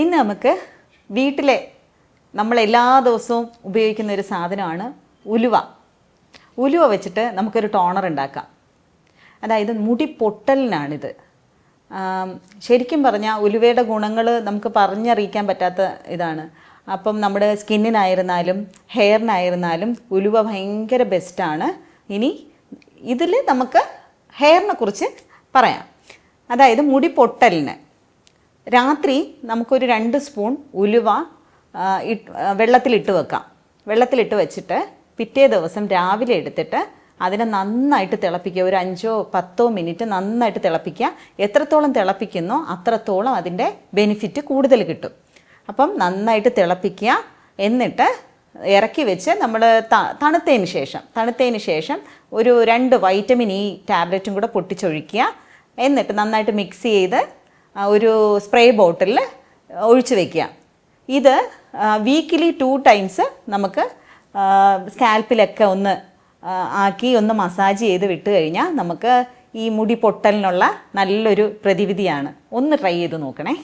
ഇന്ന് നമുക്ക് വീട്ടിലെ നമ്മളെല്ലാ ദിവസവും ഉപയോഗിക്കുന്ന ഒരു സാധനമാണ് ഉലുവ. ഉലുവ വെച്ചിട്ട് നമുക്കൊരു ടോണർ ഉണ്ടാക്കാം. അതായത് മുടി പൊട്ടലിനാണിത്. ശരിക്കും പറഞ്ഞാൽ ഉലുവയുടെ ഗുണങ്ങൾ നമുക്ക് പറഞ്ഞറിയിക്കാൻ പറ്റാത്ത ഇതാണ്. അപ്പം നമ്മുടെ സ്കിന്നിനായിരുന്നാലും ഹെയറിനായിരുന്നാലും ഉലുവ ഭയങ്കര ബെസ്റ്റാണ്. ഇനി ഇതിൽ നമുക്ക് ഹെയറിനെ കുറിച്ച് പറയാം. അതായത് മുടി പൊട്ടലിന് രാത്രി നമുക്കൊരു 2 സ്പൂൺ ഉലുവ വെള്ളത്തിലിട്ട് വെക്കാം. വെള്ളത്തിലിട്ട് വെച്ചിട്ട് പിറ്റേ ദിവസം രാവിലെ എടുത്തിട്ട് അതിനെ നന്നായിട്ട് തിളപ്പിക്കുക. ഒരു 5-10 മിനിറ്റ് നന്നായിട്ട് തിളപ്പിക്കുക. എത്രത്തോളം തിളപ്പിക്കുന്നോ അത്രത്തോളം അതിൻ്റെ ബെനിഫിറ്റ് കൂടുതൽ കിട്ടും. അപ്പം നന്നായിട്ട് തിളപ്പിക്കുക. എന്നിട്ട് ഇറക്കി വെച്ച് നമ്മൾ തണുത്തതിന് ശേഷം ഒരു 2 വൈറ്റമിൻ ഇ ടാബ്ലറ്റും കൂടെ പൊട്ടിച്ചൊഴിക്കുക. എന്നിട്ട് നന്നായിട്ട് മിക്സ് ചെയ്ത് ഒരു സ്പ്രേ ബോട്ടിലിൽ ഒഴിച്ച് വയ്ക്കുക. ഇത് വീക്കിലി 2 ടൈംസ് നമുക്ക് സ്കാൽപ്പിലൊക്കെ ഒന്ന് ആക്കി ഒന്ന് മസാജ് ചെയ്ത് വിട്ട് കഴിഞ്ഞാൽ നമുക്ക് ഈ മുടി പൊട്ടലിനുള്ള നല്ലൊരു പ്രതിവിധിയാണ്. ഒന്ന് ട്രൈ ചെയ്ത് നോക്കണേ.